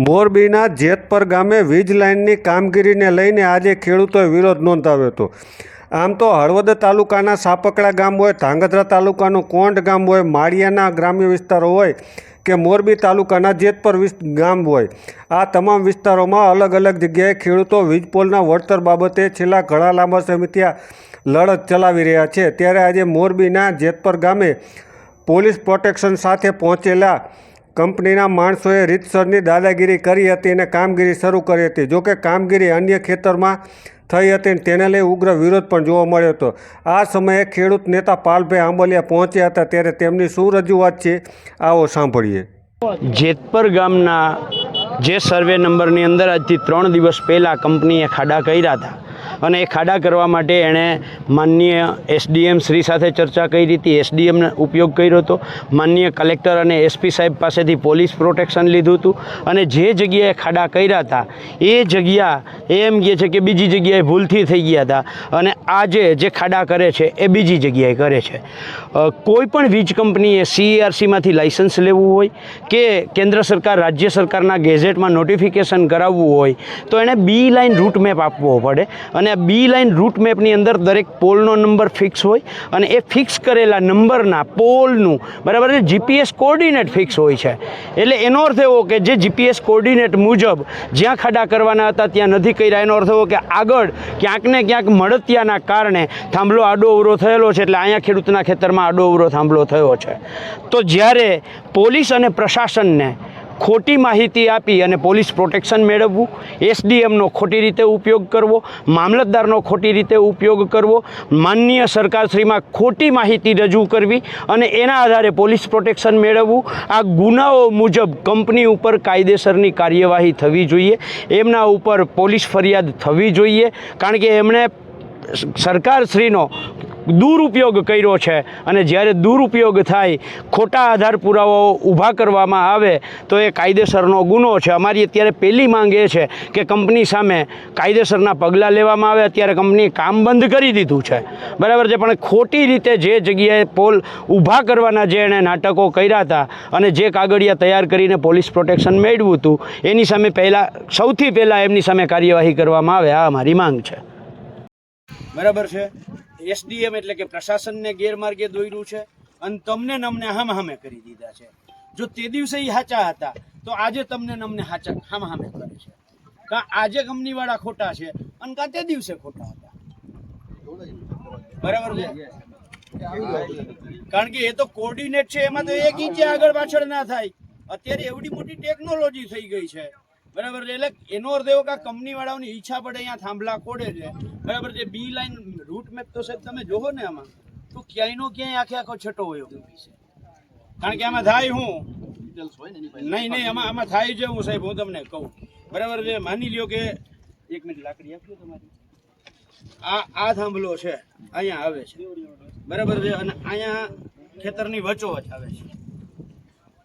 મોરબીના જેતપર ગામે વીજ લાઇનની કામગીરીને લઈને આજે ખેડૂતોએ વિરોધ નોંધાવ્યો હતો। આમ તો હળવદ તાલુકાના સાપકડા ગામ હોય, ધાંગધ્રા તાલુકાનું કોંઢ ગામ હોય, માળિયાના ગ્રામ્ય વિસ્તારો હોય કે મોરબી તાલુકાના જેતપર ગામ હોય, આ તમામ વિસ્તારોમાં અલગ અલગ જગ્યાએ ખેડૂતો વીજપોલના વળતર બાબતે છેલ્લા ઘણા લાંબા સમયથી લડત ચલાવી રહ્યા છે। ત્યારે આજે મોરબીના જેતપર ગામે પોલીસ પ્રોટેક્શન સાથે પહોંચેલા કંપનીના માણસોએ રીતસરની દાદાગીરી કરી હતી અને કામગીરી શરૂ કરી હતી। જોકે કામગીરી અન્ય ખેતરમાં થઈ હતી અને તેને લઈ ઉગ્ર વિરોધ પણ જોવા મળ્યો હતો। આ સમયે ખેડૂત નેતા પાલભાઈ આંબલિયા પહોંચ્યા હતા, ત્યારે તેમની શું રજૂઆત છે આવો સાંભળીએ। જેતપર ગામના જે સર્વે નંબરની અંદર આજથી 3 દિવસ પહેલાં કંપનીએ ખાડા કર્યા હતા અને એ ખાડા કરવા માટે એણે માનનીય એસડીએમ શ્રી સાથે ચર્ચા કરી હતી, એસડીએમને ઉપયોગ કર્યો હતો, માનનીય કલેક્ટર અને એસપી સાહેબ પાસેથી પોલીસ પ્રોટેક્શન લીધું હતું અને જે જગ્યાએ ખાડા કર્યા હતા એ જગ્યા એમ કહે છે કે બીજી જગ્યાએ ભૂલથી થઈ ગયા હતા અને આજે જે ખાડા કરે છે એ બીજી જગ્યાએ કરે છે। કોઈ પણ વીજ કંપનીએ CERCમાંથી લાઇસન્સ લેવું હોય કે કેન્દ્ર સરકાર રાજ્ય સરકારના ગેઝેટમાં નોટિફિકેશન કરાવવું હોય તો એણે બી લાઇન રૂટ મેપ આપવો પડે અને આ બી લાઇન રૂટ મેપની અંદર દરેક પોલનો નંબર ફિક્સ હોય અને એ ફિક્સ કરેલા નંબરના પોલનું બરાબર છે જીપીએસ કોઓર્ડિનેટ ફિક્સ હોય છે। એટલે એનો અર્થ એવો કે જે જીપીએસ કોઓર્ડિનેટ મુજબ જ્યાં ખાડા કરવાના હતા ત્યાં નથી કર્યા, એનો અર્થ એવો કે આગળ ક્યાંક ને ક્યાંક મળતિયાના કારણે થાંભલો આડો અવરો થયેલો છે, એટલે અહીંયા ખેડૂતના ખેતરમાં આડો અવરો થાંભલો થયો છે। તો જ્યારે પોલીસ અને પ્રશાસનને ખોટી માહિતી આપી અને પોલીસ પ્રોટેક્શન મેળવવું, એસડીએમનો ખોટી રીતે ઉપયોગ કરવો, મામલતદારનો ખોટી રીતે ઉપયોગ કરવો, માનનીય સરકારશ્રીમાં ખોટી માહિતી રજૂ કરવી અને એના આધારે પોલીસ પ્રોટેક્શન મેળવવું, આ ગુનાઓ મુજબ કંપની ઉપર કાયદેસરની કાર્યવાહી થવી જોઈએ, એમના ઉપર પોલીસ ફરિયાદ થવી જોઈએ, કારણ કે એમણે સરકારશ્રીનો દુરુપયોગ કર્યો છે અને જ્યારે દુરુપયોગ થાય, ખોટા આધાર પુરાવાઓ ઊભા કરવામાં આવે તો એ કાયદેસરનો ગુનો છે। અમારી અત્યારે પહેલી માંગ એ છે કે કંપની સામે કાયદેસરના પગલાં લેવામાં આવે। અત્યારે કંપનીએ કામ બંધ કરી દીધું છે, બરાબર છે, પણ ખોટી રીતે જે જગ્યાએ પોલ ઊભા કરવાના જે એણે નાટકો કર્યા હતા અને જે કાગળિયા તૈયાર કરીને પોલીસ પ્રોટેક્શન મેળવ્યું હતું એની સામે સૌથી પહેલાં એમની સામે કાર્યવાહી કરવામાં આવે, આ અમારી માંગ છે, બરાબર છે। એસડીએમ એટલે કે પ્રશાસનને ગેરમાર્ગે દોર્યું છે અને તમને નમને હામે કરી દીધા છે। જો તે દિવસે એ સાચા હતા તો આજે તમને નમને હામે કરે છે, કાં આજે કંપનીવાળા ખોટા છે અને કાં તે દિવસે ખોટા હતા, બરાબર છે, કારણ કે એ તો કોર્ડિનેટ છે, એમાં તો એક ઇંચે આગળ પાછળ ના થાય। અત્યારે એવડી મોટી ટેકનોલોજી થઈ ગઈ છે, બરાબર છે, એટલે એનો અર્થ એવો કે કંપનીવાળાઓની ઈચ્છા પડે અહીંયા થાંભલા ખોડે છે, બરાબર છે। બી લાઈન રૂટ મેપ તો સાહેબ તમે જોવો ને આમાં તો ક્યાંયનો ક્યાંય આખો છઠ્ઠો હોય છે, કારણ કે આમાં થાય હું નહીં આમાં થાય છે હું સાહેબ હું તમને કહું, બરાબર છે। માની લ્યો કે 1 મિનિટ લાકડી આપજો તમારી, આ થાંભલો છે અહીંયા આવે છે, બરાબર છે, અને અહીંયા ખેતરની વચ્ચોવચ આવે છે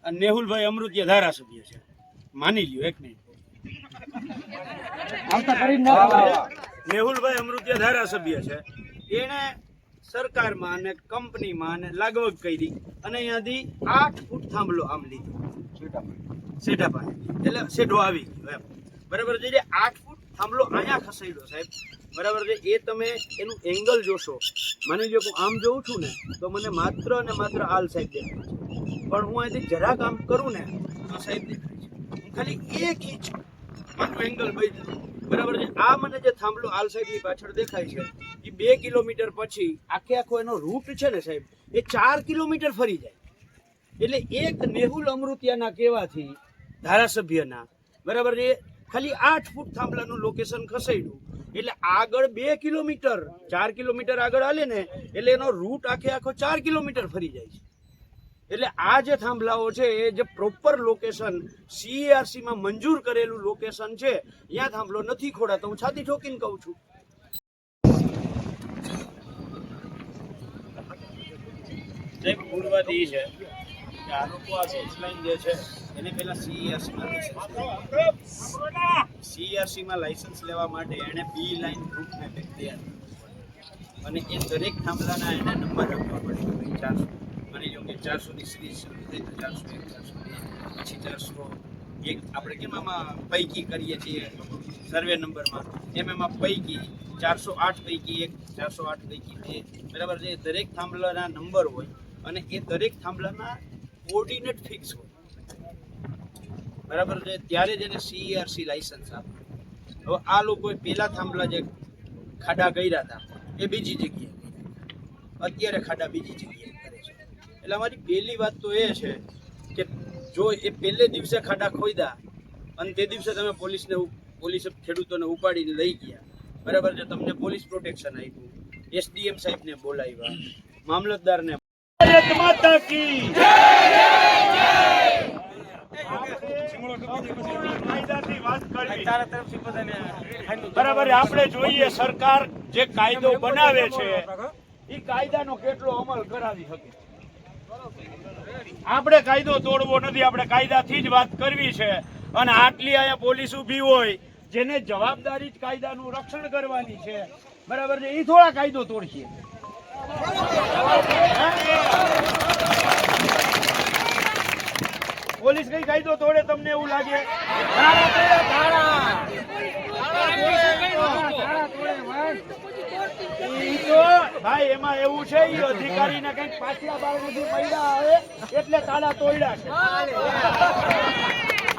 અને નેહુલભાઈ અમૃતિયા ધારાસભ્ય છે, માની લ્યો 1 મિનિટ, મેહુલભાઈ અમૃતિયા ધારાસભ્ય છે, એને સરકારમાં અને કંપનીમાં અને લાગવગ કરી અને અહીંયાથી 8 ફૂટ થાંભલો આમ લીધો સેઢા પાસે, એટલે સેઢો આવી ગયો એમ, બરાબર છે। 8 ફૂટ થાંભલો અહીંયા ખસેડ્યો સાહેબ, બરાબર છે, એ તમે એનું એંગલ જોશો, માની લો હું આમ જોઉં છું ને તો મને માત્ર અને માત્ર આલ સાહેબ દેખાય છે, પણ હું અહીંથી જરાક આમ કરું ને તો સાહેબ દેખાય છે, હું ખાલી 1 ઇંચ મારું એંગલ બદલું, બરાબર છે। આ મને જે થાંભલો આલ સાહેબની પાછળ દેખાય છે એ 2 કિલોમીટર પછી આખો એનો રૂટ છે ને સાહેબ એ 4 કિલોમીટર ફરી જાય, એટલે એક નેહુલ અમૃતિયાના કહેવાથી ધારાસભ્યના, બરાબર છે, ખાલી 8 ફૂટ થાંભલાનું લોકેશન ખસેડ્યું, એટલે આગળ 2 કિલોમીટર 4 કિલોમીટર આગળ હાલે ને એટલે એનો રૂટ આખો 4 કિલોમીટર ફરી જાય છે। એટલે આ જે થાંભલાઓ છે એ જે પ્રોપર લોકેશન CERCમાં મંજૂર કરેલું લોકેશન છે ત્યાં થાંભલો નથી ખોડાતો, હું છાતી ઠોકીને કહું છું। મૂળ વાત એ છે કે આ લોકો આ વીજ લાઈન જે છે એને પહેલા CERCમાં લાઇસન્સ લેવા માટે એણે બી લાઈન રૂટ મેપ તૈયાર અને એ દરેક થાંભલાના એને નંબર આપવા પડે, 400 માની લો કે 400ની સિરીઝ શરૂ થઈ તો 401, 402, પછી 400 એક આપણે કેમ આમાં પૈકી કરીએ છીએ સર્વે નંબરમાં, એમાં પૈકી 408 પૈકી 1, 408 પૈકી 2, બરાબર છે. દરેક થાંભલાના નંબર હોય અને એ દરેક થાંભલાના કોર્ડિનેટ ફિક્સ હોય, બરાબર છે. ત્યારે જ એને CERC લાઇસન્સ આપે. હવે આ લોકોએ પેલા થાંભલા જે ખાડા કર્યા હતા એ બીજી જગ્યાએ કર્યા, અત્યારે ખાડા બીજી જગ્યાએ કરે છે. એટલે અમારી પહેલી વાત તો એ છે કે જો એ પહેલે દિવસે ખાડા ખોદ્યા અને તે દિવસે તમે પોલીસે ખેડૂતોને ઉપાડીને લઈ ગયા, બરાબર છે, તમને પોલીસ પ્રોટેક્શન આપ્યું, SDM સાહેબને બોલાવ્યા, મામલતદારને માતા કી બરાબર. આપણે જોઈએ સરકાર જે કાયદો બનાવે છે એ કાયદાનો કેટલો અમલ કરાવી શકે. આપણે કાયદો તોડવો નથી, આપણે કાયદાથી જ વાત કરવી છે. અને આટલી અહીંયા પોલીસ ઊભી હોય જેને જવાબદારી જ કાયદાનું રક્ષણ કરવાની છે, બરાબર છે, એ થોડા કાયદો તોડશે. પોલીસ કઈ કાયદો તોડે તમને એવું લાગે? ભાઈ એમાં એવું છે અધિકારીને કઈક પાછલા બાર સુધી મળ્યા આવે એટલે તાળા તોડ્યા છે,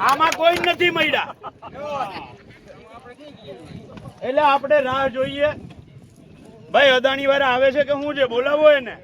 આમાં કોઈ નથી મળ્યા. એટલે આપણે રાહ જોઈએ. ભાઈ અદાણી વાળા આવે છે કે હું જે બોલાવો એને